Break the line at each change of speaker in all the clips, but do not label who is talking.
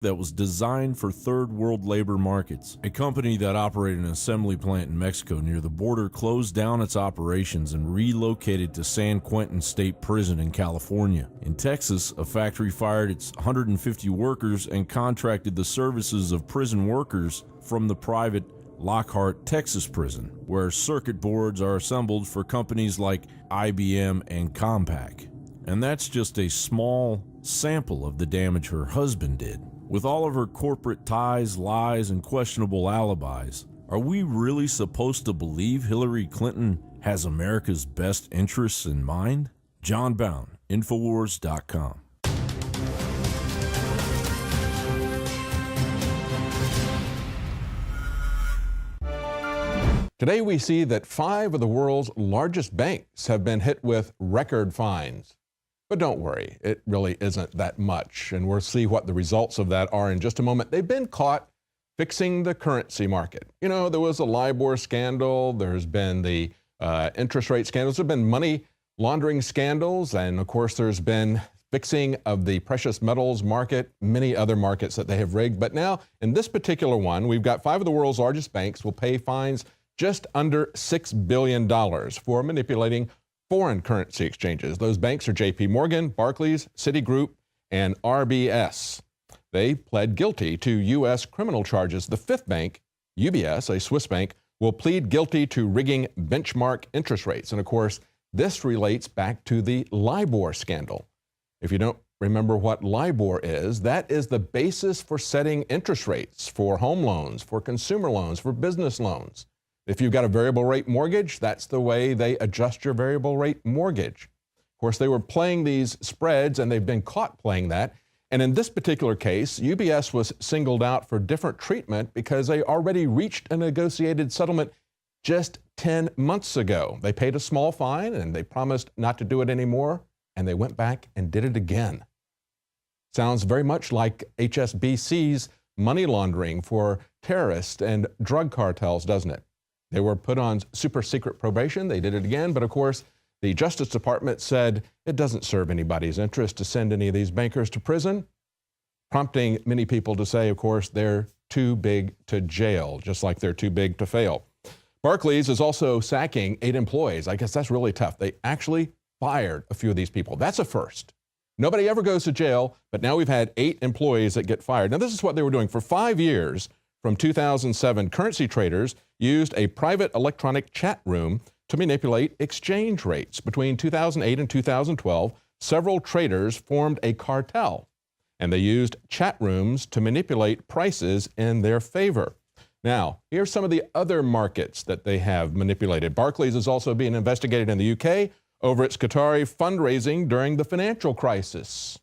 that was designed for third world labor markets. A company that operated an assembly plant in Mexico near the border closed down its operations and relocated to San Quentin State Prison in California. In Texas, a factory fired its 150 workers and contracted the services of prison workers from the private Lockhart, Texas prison, where circuit boards are assembled for companies like IBM and Compaq. And that's just a small sample of the damage her husband did. With all of her corporate ties, lies, and questionable alibis, are we really supposed to believe Hillary Clinton has America's best interests in mind? John Bound, INFOWARS.com.
Today we see that 5 of the world's largest banks have been hit with record fines. But don't worry, it really isn't that much, and we'll see what the results of that are in just a moment. They've been caught fixing the currency market. You know, there was a LIBOR scandal, there's been the interest rate scandals, there have been money laundering scandals, and of course there's been fixing of the precious metals market, many other markets that they have rigged. But now, in this particular one, we've got 5 of the world's largest banks will pay fines just under $6 billion for manipulating foreign currency exchanges. Those banks are JP Morgan, Barclays, Citigroup, and RBS. They pled guilty to U.S. criminal charges. The 5th bank, UBS, a Swiss bank, will plead guilty to rigging benchmark interest rates. And of course, this relates back to the LIBOR scandal. If you don't remember what LIBOR is, that is the basis for setting interest rates for home loans, for consumer loans, for business loans. If you've got a variable rate mortgage, that's the way they adjust your variable rate mortgage. Of course, they were playing these spreads and they've been caught playing that. And in this particular case, UBS was singled out for different treatment because they already reached a negotiated settlement just 10 months ago. They paid a small fine and they promised not to do it anymore, and they went back and did it again. Sounds very much like HSBC's money laundering for terrorists and drug cartels, doesn't it? They were put on super secret probation. They did it again. But of course, the Justice Department said it doesn't serve anybody's interest to send any of these bankers to prison, prompting many people to say, of course, they're too big to jail, just like they're too big to fail. Barclays is also sacking 8 employees. I guess that's really tough. They actually fired a few of these people. That's a first. Nobody ever goes to jail, but now we've had 8 employees that get fired. Now, this is what they were doing for 5 years. From 2007, currency traders used a private electronic chat room to manipulate exchange rates. Between 2008 and 2012, several traders formed a cartel, and they used chat rooms to manipulate prices in their favor. Now, here's some of the other markets that they have manipulated. Barclays is also being investigated in the UK over its Qatari fundraising during the financial crisis.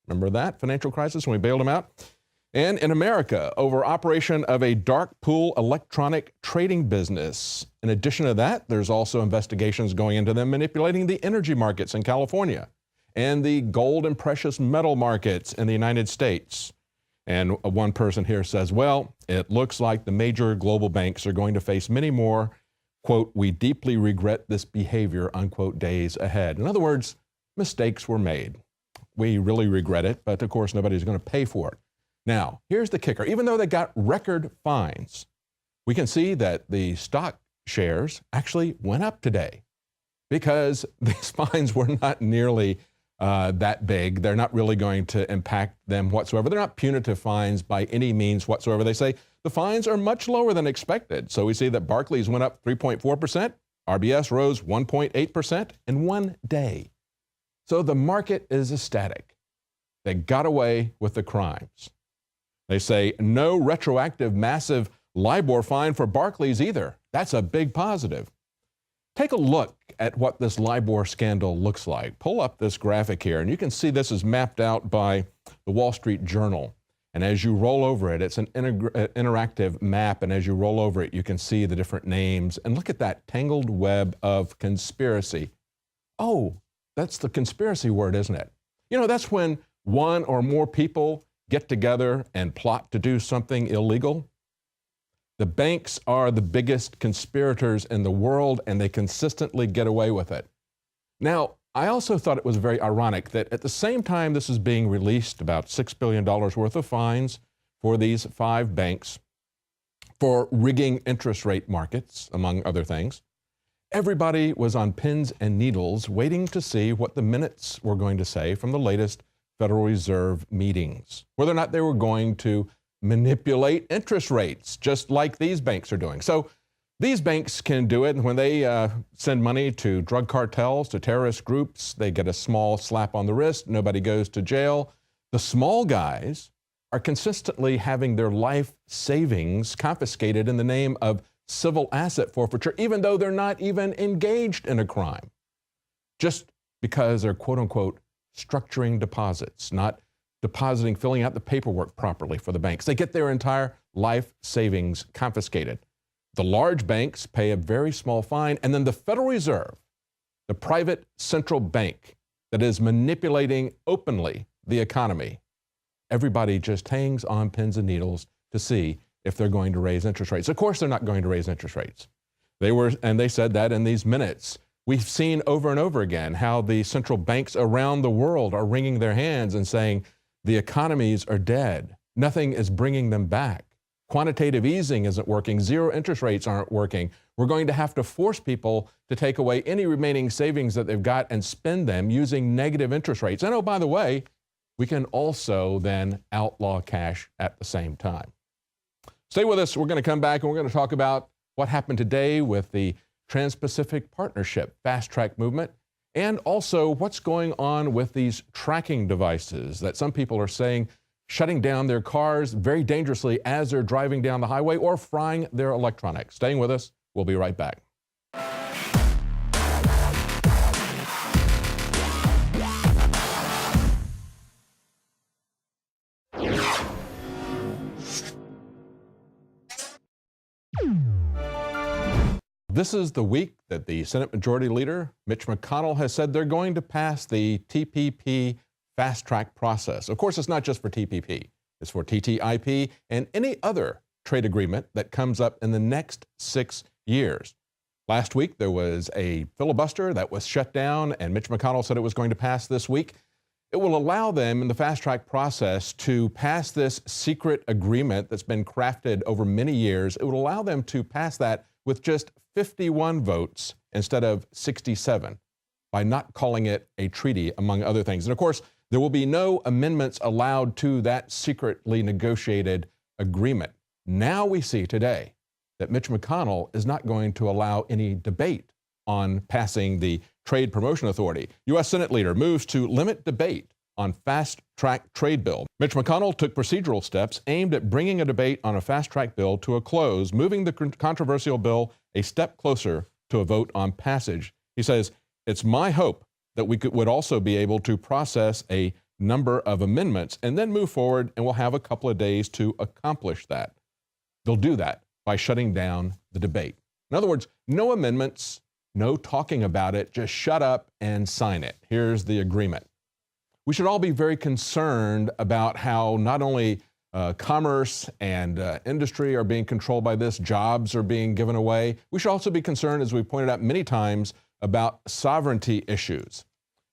Remember that financial crisis when we bailed them out? And in America, over operation of a dark pool electronic trading business. In addition to that, there's also investigations going into them manipulating the energy markets in California and the gold and precious metal markets in the United States. And one person here says, well, it looks like the major global banks are going to face many more, quote, "we deeply regret this behavior," unquote, days ahead. In other words, mistakes were made. We really regret it, but of course, nobody's going to pay for it. Now, here's the kicker. Even though they got record fines, we can see that the stock shares actually went up today because these fines were not nearly that big. They're not really going to impact them whatsoever. They're not punitive fines by any means whatsoever. They say the fines are much lower than expected. So we see that Barclays went up 3.4%, RBS rose 1.8% in one day. So the market is ecstatic. They got away with the crimes. They say no retroactive massive LIBOR fine for Barclays either. That's a big positive. Take a look at what this LIBOR scandal looks like. Pull up this graphic here, and you can see this is mapped out by the Wall Street Journal. And as you roll over it, it's an interactive map, and as you roll over it, you can see the different names. And look at that tangled web of conspiracy. Oh, that's the conspiracy word, isn't it? You know, that's when one or more people get together and plot to do something illegal. The banks are the biggest conspirators in the world, and they consistently get away with it. Now, I also thought it was very ironic that at the same time this is being released, about $6 billion worth of fines for these 5 banks for rigging interest rate markets, among other things, everybody was on pins and needles waiting to see what the minutes were going to say from the latest Federal Reserve meetings, whether or not they were going to manipulate interest rates, just like these banks are doing. So these banks can do it, and when they send money to drug cartels, to terrorist groups, they get a small slap on the wrist, nobody goes to jail. The small guys are consistently having their life savings confiscated in the name of civil asset forfeiture, even though they're not even engaged in a crime, just because they're quote-unquote structuring deposits, not depositing, filling out the paperwork properly for the banks. They get their entire life savings confiscated. The large banks pay a very small fine, and then the Federal Reserve, the private central bank that is manipulating openly the economy, everybody just hangs on pins and needles to see if they're going to raise interest rates. Of course, they're not going to raise interest rates. They said that in these minutes. We've seen over and over again how the central banks around the world are wringing their hands and saying the economies are dead. Nothing is bringing them back. Quantitative easing isn't working. Zero interest rates aren't working. We're going to have to force people to take away any remaining savings that they've got and spend them using negative interest rates. And oh, by the way, we can also then outlaw cash at the same time. Stay with us. We're going to come back and we're going to talk about what happened today with the Trans-Pacific Partnership fast track movement, and also what's going on with these tracking devices that some people are saying shutting down their cars very dangerously as they're driving down the highway or frying their electronics. Staying with us. We'll be right back. This is the week that the Senate Majority Leader, Mitch McConnell, has said they're going to pass the TPP fast track process. Of course, it's not just for TPP. It's for TTIP and any other trade agreement that comes up in the next 6 years. Last week, there was a filibuster that was shut down, and Mitch McConnell said it was going to pass this week. It will allow them in the fast track process to pass this secret agreement that's been crafted over many years. It will allow them to pass that with just 51 votes instead of 67 by not calling it a treaty, among other things. And of course, there will be no amendments allowed to that secretly negotiated agreement. Now we see today that Mitch McConnell is not going to allow any debate on passing the Trade Promotion Authority. U.S. Senate leader moves to limit debate on fast-track trade bill. Mitch McConnell took procedural steps aimed at bringing a debate on a fast-track bill to a close, moving the controversial bill a step closer to a vote on passage. He says, "It's my hope that we would also be able to process a number of amendments and then move forward, and we'll have a couple of days to accomplish that." They'll do that by shutting down the debate. In other words, no amendments, no talking about it, just shut up and sign it. Here's the agreement. We should all be very concerned about how not only commerce and industry are being controlled by this, jobs are being given away. We should also be concerned, as we pointed out many times, about sovereignty issues.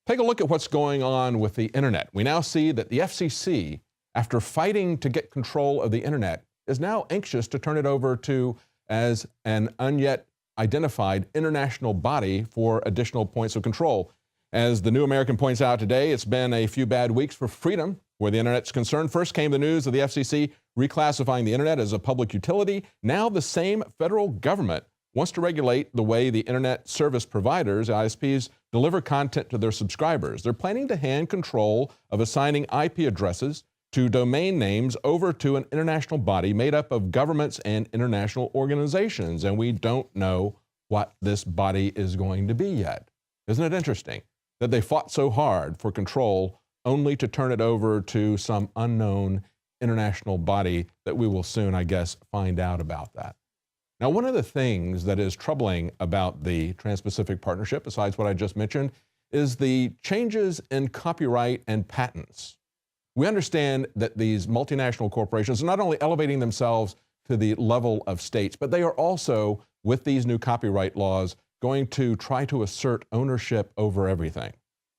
Take a look at what's going on with the internet. We now see that the FCC, after fighting to get control of the internet, is now anxious to turn it over to as an unyet identified international body for additional points of control. As the New American points out today, it's been a few bad weeks for freedom where the internet's concerned. First came the news of the FCC reclassifying the internet as a public utility. Now the same federal government wants to regulate the way the internet service providers, ISPs, deliver content to their subscribers. They're planning to hand control of assigning IP addresses to domain names over to an international body made up of governments and international organizations. And we don't know what this body is going to be yet. Isn't it interesting that they fought so hard for control only to turn it over to some unknown international body that we will soon, I guess, find out about that. Now, one of the things that is troubling about the Trans-Pacific Partnership, besides what I just mentioned, is the changes in copyright and patents. We understand that these multinational corporations are not only elevating themselves to the level of states, but they are also, with these new copyright laws, going to try to assert ownership over everything.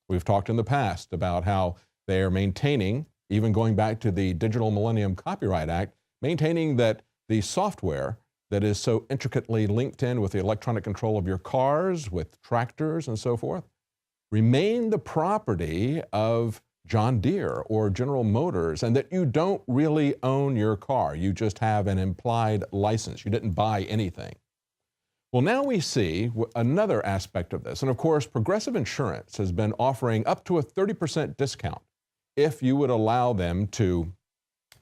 We've talked in the past about how they are maintaining, even going back to the Digital Millennium Copyright Act, maintaining that the software that is so intricately linked in with the electronic control of your cars, with tractors and so forth, remain the property of John Deere or General Motors, and that you don't really own your car. You just have an implied license. You didn't buy anything. Well, now we see another aspect of this. And of course, Progressive Insurance has been offering up to a 30% discount if you would allow them to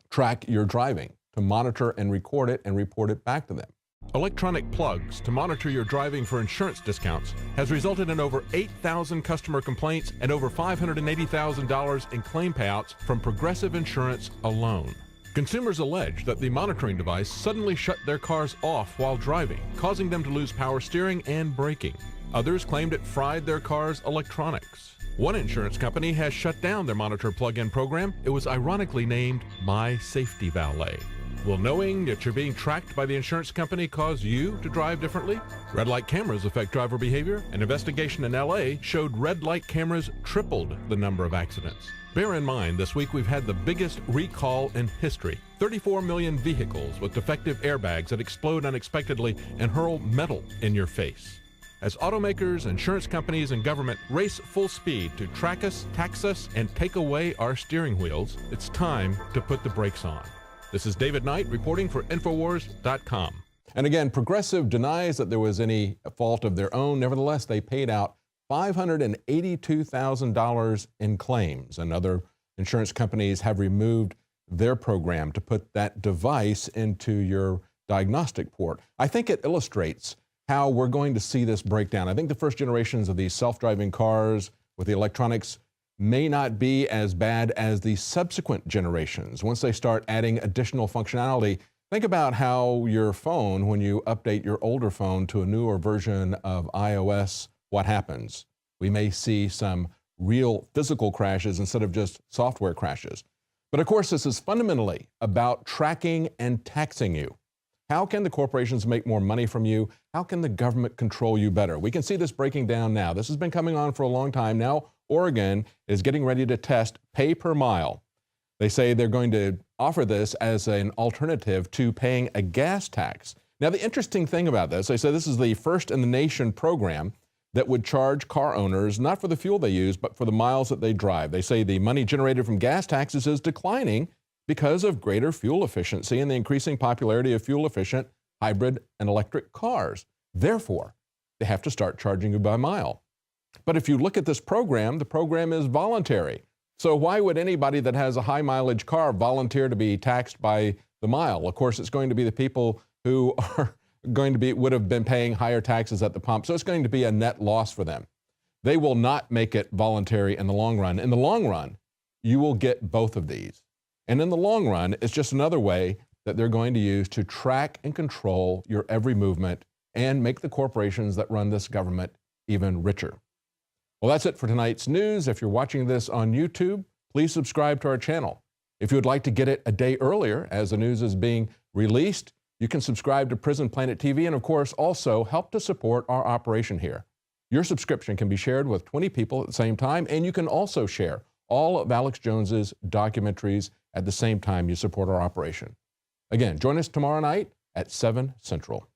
track your driving, to monitor and record it and report it back to them.
Electronic plugs to monitor your driving for insurance discounts has resulted in over 8,000 customer complaints and over $580,000 in claim payouts from Progressive Insurance alone. Consumers allege that the monitoring device suddenly shut their cars off while driving, causing them to lose power steering and braking. Others claimed it fried their car's electronics. One insurance company has shut down their monitor plug-in program. It was ironically named My Safety Valet. Will knowing that you're being tracked by the insurance company cause you to drive differently? Red light cameras affect driver behavior. An investigation in LA showed red light cameras tripled the number of accidents. Bear in mind, this week we've had the biggest recall in history. 34 million vehicles with defective airbags that explode unexpectedly and hurl metal in your face. As automakers, insurance companies, and government race full speed to track us, tax us, and take away our steering wheels, it's time to put the brakes on. This is David Knight reporting for INFOWARS.com.
And again, Progressive denies that there was any fault of their own. Nevertheless, they paid out $582,000 in claims, and other insurance companies have removed their program to put that device into your diagnostic port. I think it illustrates how we're going to see this breakdown. I think the first generations of these self-driving cars with the electronics may not be as bad as the subsequent generations. Once they start adding additional functionality, think about how your phone, when you update your older phone to a newer version of iOS, what happens? We may see some real physical crashes instead of just software crashes. But of course, this is fundamentally about tracking and taxing you. How can the corporations make more money from you? How can the government control you better? We can see this breaking down now. This has been coming on for a long time. Now, Oregon is getting ready to test pay per mile. They say they're going to offer this as an alternative to paying a gas tax. Now, the interesting thing about this, they say this is the first in the nation program that would charge car owners not for the fuel they use, but for the miles that they drive. They say the money generated from gas taxes is declining because of greater fuel efficiency and the increasing popularity of fuel-efficient hybrid and electric cars. Therefore, they have to start charging you by mile. But if you look at this program, the program is voluntary. So why would anybody that has a high mileage car volunteer to be taxed by the mile? Of course, it's going to be the people who are would have been paying higher taxes at the pump. So it's going to be a net loss for them. They will not make it voluntary in the long run. In the long run, you will get both of these. And in the long run, it's just another way that they're going to use to track and control your every movement and make the corporations that run this government even richer. Well, that's it for tonight's news. If you're watching this on YouTube, please subscribe to our channel. If you would like to get it a day earlier as the news is being released, you can subscribe to Prison Planet TV and, of course, also help to support our operation here. Your subscription can be shared with 20 people at the same time, and you can also share all of Alex Jones's documentaries at the same time you support our operation. Again, join us tomorrow night at 7 Central.